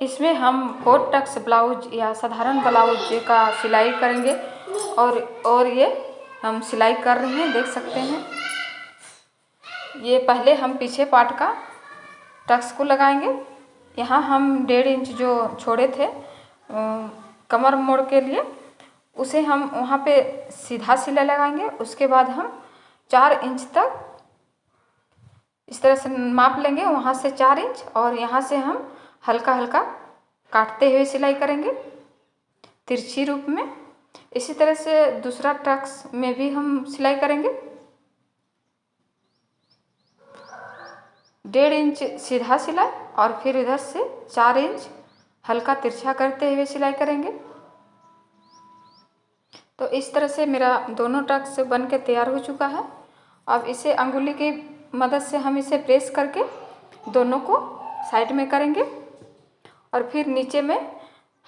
इसमें हम coat Tux blouse या साधारण ब्लाउज का सिलाई करेंगे। और ये हम सिलाई कर रहे हैं, देख सकते हैं। ये पहले हम पीछे पार्ट का टक्स को लगाएंगे। यहाँ हम 1.5 इंच जो छोड़े थे कमर मोड़ के लिए, उसे हम वहाँ पे सीधा सिलाई लगाएंगे। उसके बाद हम 4 इंच तक इस तरह से माप लेंगे, वहाँ से 4 इंच, और यहाँ से हम हल्का हल्का काटते हुए सिलाई करेंगे तिरछी रूप में। इसी तरह से दूसरा टक्स में भी हम सिलाई करेंगे। 1.5 इंच सीधा सिलाई और फिर इधर से 4 इंच हल्का तिरछा करते हुए सिलाई करेंगे। तो इस तरह से मेरा दोनों टक्स बन के तैयार हो चुका है। अब इसे अंगुली की मदद से हम इसे प्रेस करके दोनों को साइड में करेंगे और फिर नीचे में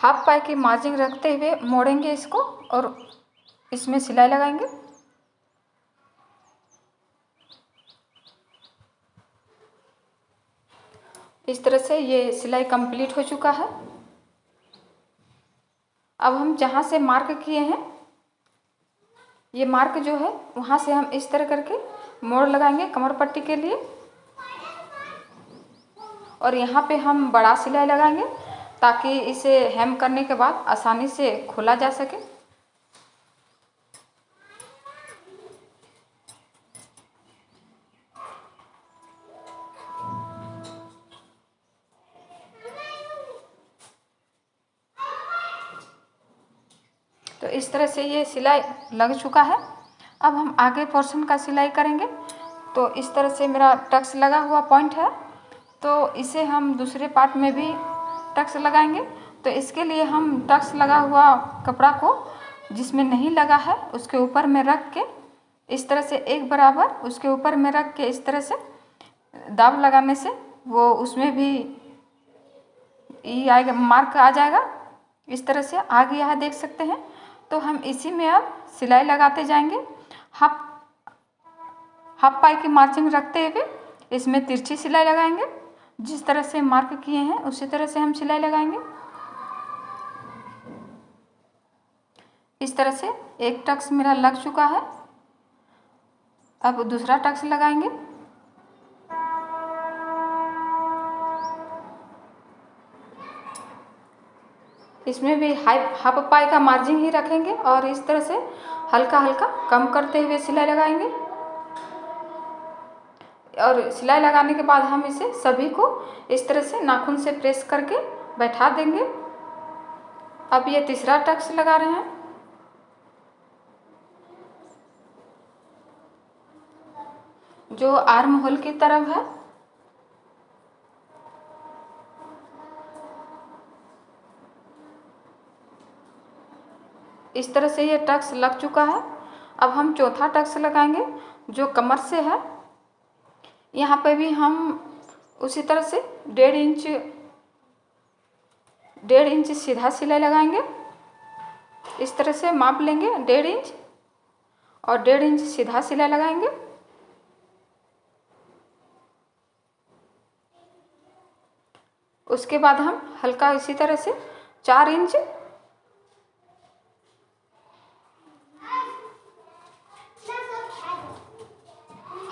हाफ पाई की मार्जिन रखते हुए मोड़ेंगे इसको और इसमें सिलाई लगाएंगे। इस तरह से ये सिलाई कंप्लीट हो चुका है। अब हम जहाँ से मार्क किए हैं, ये मार्क जो है वहाँ से हम इस तरह करके मोड़ लगाएंगे कमर पट्टी के लिए, और यहाँ पे हम बड़ा सिलाई लगाएंगे ताकि इसे हेम करने के बाद आसानी से खोला जा सके। तो इस तरह से ये सिलाई लग चुका है। अब हम आगे पोर्शन का सिलाई करेंगे। तो इस तरह से मेरा टक्स लगा हुआ पॉइंट है, तो इसे हम दूसरे पार्ट में भी टक्स लगाएंगे। तो इसके लिए हम टक्स लगा हुआ कपड़ा को जिसमें नहीं लगा है उसके ऊपर में रख के इस तरह से एक बराबर उसके ऊपर में रख के इस तरह से दाब लगाने से वो उसमें भी ये आएगा, मार्क आ जाएगा। इस तरह से आ गया है, देख सकते हैं। तो हम इसी में अब सिलाई लगाते जाएंगे। हाफ पाई की मार्जिन रखते हुए इसमें तिरछी सिलाई लगाएंगे। जिस तरह से मार्क किए हैं उसी तरह से हम सिलाई लगाएंगे। इस तरह से एक टक्स मेरा लग चुका है। अब दूसरा टक्स लगाएंगे। इसमें भी हाफ पाई का मार्जिन ही रखेंगे और इस तरह से हल्का हल्का कम करते हुए सिलाई लगाएंगे। और सिलाई लगाने के बाद हम इसे सभी को इस तरह से नाखून से प्रेस करके बैठा देंगे। अब ये तीसरा टक्स लगा रहे हैं। जो आर्म होल की तरफ है, इस तरह से ये टक्स लग चुका है। अब हम चौथा टक्स लगाएंगे जो कमर से है। यहाँ पे भी हम उसी तरह से 1.5 इंच सीधा सिलाई लगाएंगे। इस तरह से माप लेंगे 1.5 इंच और 1.5 इंच सीधा सिलाई लगाएंगे। उसके बाद हम हल्का इसी तरह से 4 इंच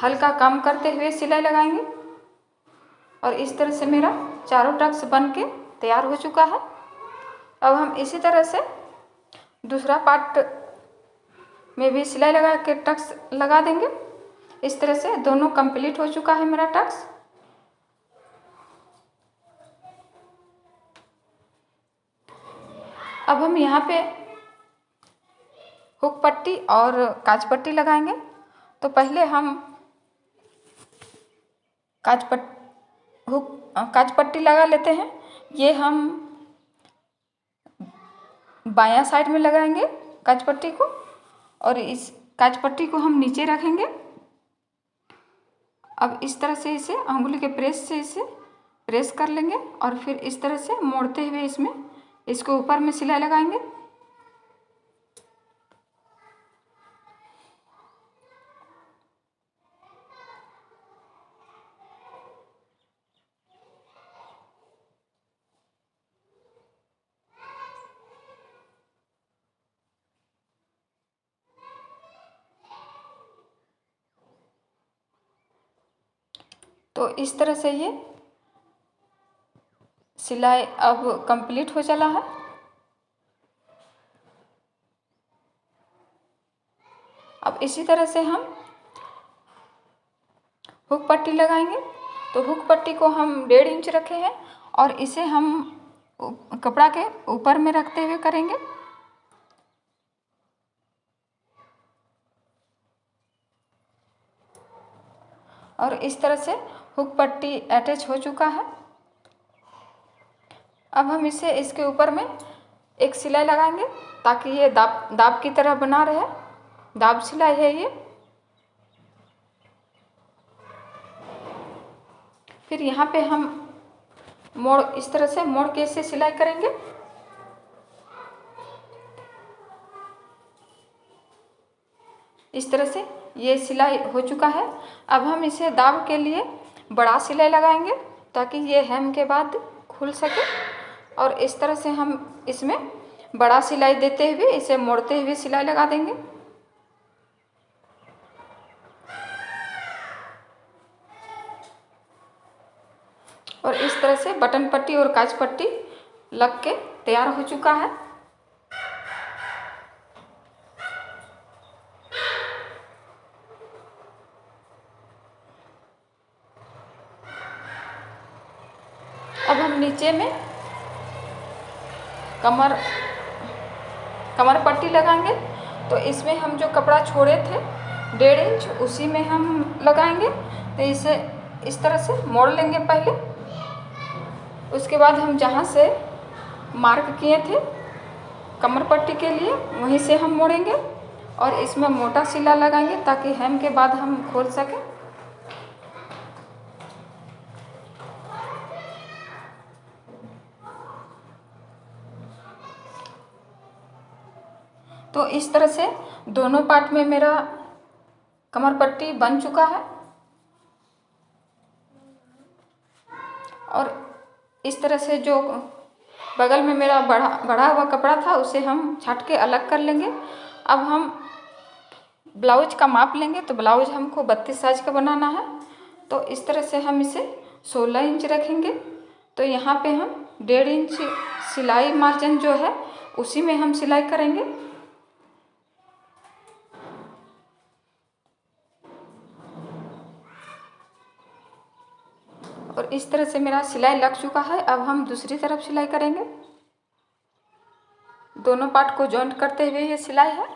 हल्का कम करते हुए सिलाई लगाएंगे। और इस तरह से मेरा चारों टक्स बन के तैयार हो चुका है। अब हम इसी तरह से दूसरा पार्ट में भी सिलाई लगा के टक्स लगा देंगे। इस तरह से दोनों कंप्लीट हो चुका है मेरा टक्स। अब हम यहाँ पे हुक पट्टी और काज पट्टी लगाएंगे। तो पहले हम काज पट्टी लगा लेते हैं। ये हम बायां साइड में लगाएंगे काज पट्टी को, और इस काज पट्टी को हम नीचे रखेंगे। अब इस तरह से इसे अंगुली के प्रेस से इसे प्रेस कर लेंगे और फिर इस तरह से मोड़ते हुए इसमें इसको ऊपर में सिलाई लगाएंगे। तो इस तरह से ये सिलाई अब कंप्लीट हो चला है। अब इसी तरह से हम हुक पट्टी लगाएंगे। तो हुक पट्टी को हम 1.5 इंच रखे हैं और इसे हम कपड़ा के ऊपर में रखते हुए करेंगे। और इस तरह से हुक पट्टी अटैच हो चुका है। अब हम इसे इसके ऊपर में एक सिलाई लगाएंगे ताकि ये दाब की तरह बना रहे। दाब सिलाई है ये। फिर यहाँ पे हम मोड़ इस तरह से मोड़ के इसे सिलाई करेंगे। इस तरह से ये सिलाई हो चुका है। अब हम इसे दाब के लिए बड़ा सिलाई लगाएंगे ताकि ये हेम के बाद खुल सके। और इस तरह से हम इसमें बड़ा सिलाई देते हुए इसे मोड़ते हुए सिलाई लगा देंगे। और इस तरह से बटन पट्टी और काज पट्टी लग के तैयार हो चुका है। अब हम नीचे में कमर पट्टी लगाएंगे। तो इसमें हम जो कपड़ा छोड़े थे 1.5 इंच उसी में हम लगाएंगे। तो इसे इस तरह से मोड़ लेंगे पहले। उसके बाद हम जहाँ से मार्क किए थे कमर पट्टी के लिए वहीं से हम मोड़ेंगे और इसमें मोटा सिला लगाएंगे ताकि हेम के बाद हम खोल सकें। तो इस तरह से दोनों पार्ट में मेरा कमर पट्टी बन चुका है। और इस तरह से जो बगल में मेरा बढ़ा हुआ कपड़ा था उसे हम छाट के अलग कर लेंगे। अब हम ब्लाउज का माप लेंगे। तो ब्लाउज हमको 32 साइज का बनाना है। तो इस तरह से हम इसे 16 इंच रखेंगे। तो यहाँ पे हम 1.5 इंच सिलाई मार्जिन जो है उसी में हम सिलाई करेंगे। और इस तरह से मेरा सिलाई लग चुका है। अब हम दूसरी तरफ सिलाई करेंगे। दोनों पार्ट को जॉइंट करते हुए ये सिलाई है।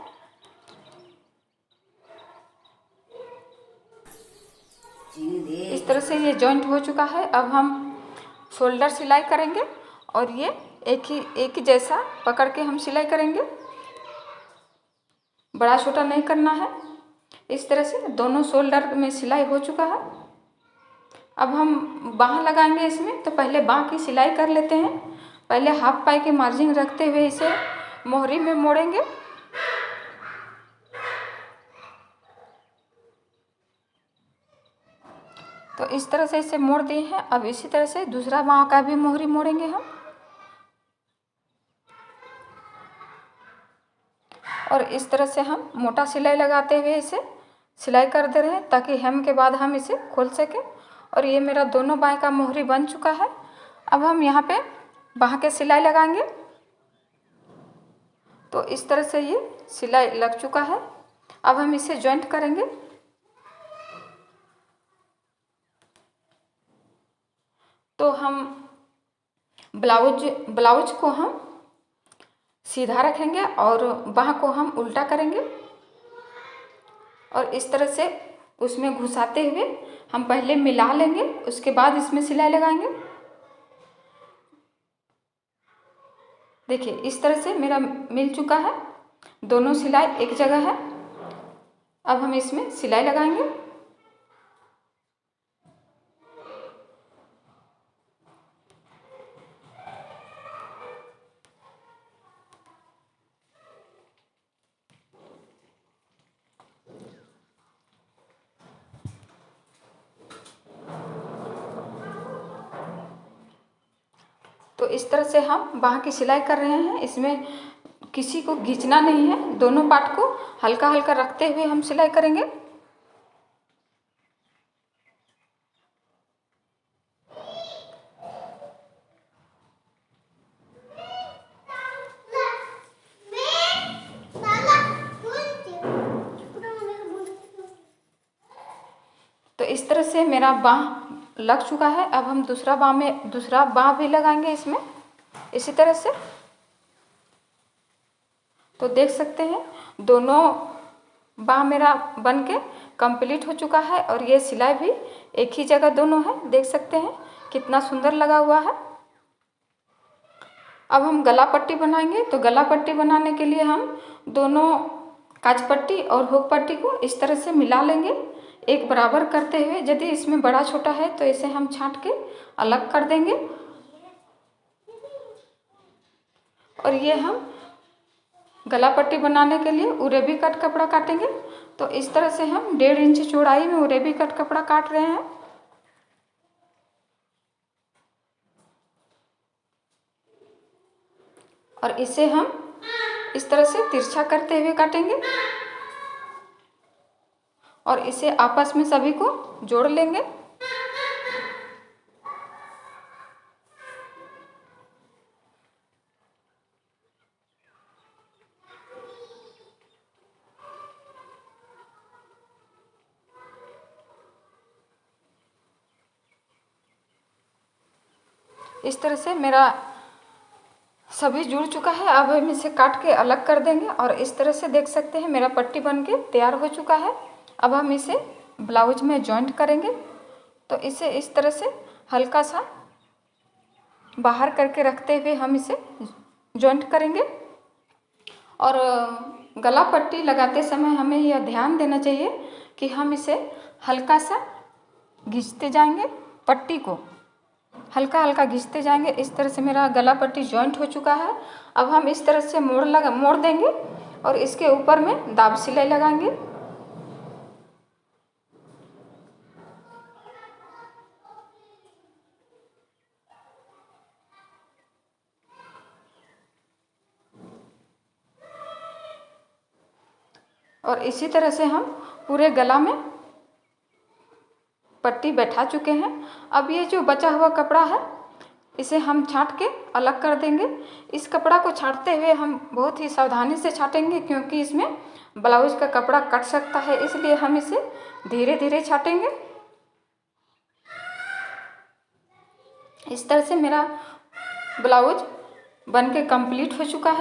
इस तरह से ये जॉइंट हो चुका है। अब हम शोल्डर सिलाई करेंगे और ये एक ही जैसा पकड़ के हम सिलाई करेंगे। बड़ा छोटा नहीं करना है। इस तरह से दोनों शोल्डर में सिलाई हो चुका है। अब हम बाँह लगाएंगे इसमें। तो पहले बाँह की सिलाई कर लेते हैं। पहले हाफ पाई की मार्जिन रखते हुए इसे मोहरी में मोड़ेंगे। तो इस तरह से इसे मोड़ दिए हैं। अब इसी तरह से दूसरा बाँह का भी मोहरी मोड़ेंगे हम। और इस तरह से हम मोटा सिलाई लगाते हुए इसे सिलाई कर दे रहे हैं ताकि हेम के बाद हम इसे खोल सकें। और ये मेरा दोनों बाएं का मोहरी बन चुका है। अब हम यहाँ पे बाँह के सिलाई लगाएंगे। तो इस तरह से ये सिलाई लग चुका है। अब हम इसे जॉइंट करेंगे। तो हम ब्लाउज को हम सीधा रखेंगे और बाँह को हम उल्टा करेंगे। और इस तरह से उसमें घुसाते हुए हम पहले मिला लेंगे, उसके बाद इसमें सिलाई लगाएंगे। देखिए इस तरह से मेरा मिल चुका है। दोनों सिलाई एक जगह है। अब हम इसमें सिलाई लगाएंगे। तो इस तरह से हम बाँह की सिलाई कर रहे हैं। इसमें किसी को खींचना नहीं है। दोनों पार्ट को हल्का हल्का रखते हुए हम सिलाई करेंगे। इस तरह से मेरा बाँह लग चुका है। अब हम दूसरा बाँह भी लगाएंगे इसमें इसी तरह से। तो देख सकते हैं दोनों बाँह मेरा बन के कंप्लीट हो चुका है और ये सिलाई भी एक ही जगह दोनों है। देख सकते हैं कितना सुंदर लगा हुआ है। अब हम गला पट्टी बनाएंगे। तो गला पट्टी बनाने के लिए हम दोनों काज पट्टी और हुक पट्टी को इस तरह से मिला लेंगे एक बराबर करते हुए। यदि इसमें बड़ा छोटा है तो इसे हम छांट के अलग कर देंगे। और ये हम गला पट्टी बनाने के लिए उरेबी कट कपड़ा काटेंगे। तो इस तरह से हम 1.5 इंच चौड़ाई में उरेबी कट कपड़ा काट रहे हैं। और इसे हम इस तरह से तिरछा करते हुए काटेंगे और इसे आपस में सभी को जोड़ लेंगे। इस तरह से मेरा सभी जुड़ चुका है। अब हम इसे काट के अलग कर देंगे और इस तरह से देख सकते हैं मेरा पट्टी बन के तैयार हो चुका है। अब हम इसे ब्लाउज में जॉइंट करेंगे। तो इसे इस तरह से हल्का सा बाहर करके रखते हुए हम इसे जॉइंट करेंगे। और गला पट्टी लगाते समय हमें यह ध्यान देना चाहिए कि हम इसे हल्का सा घिसते जाएंगे, पट्टी को हल्का हल्का घिसते जाएंगे। इस तरह से मेरा गला पट्टी जॉइंट हो चुका है। अब हम इस तरह से मोड़ देंगे और इसके ऊपर में दाब सिलाई लगाएंगे। और इसी तरह से हम पूरे गला में पट्टी बैठा चुके हैं। अब ये जो बचा हुआ कपड़ा है इसे हम छांट के अलग कर देंगे। इस कपड़ा को छांटते हुए हम बहुत ही सावधानी से छाटेंगे क्योंकि इसमें ब्लाउज का कपड़ा कट सकता है, इसलिए हम इसे धीरे धीरे छाटेंगे। इस तरह से मेरा ब्लाउज बन के कंप्लीट हो चुका है।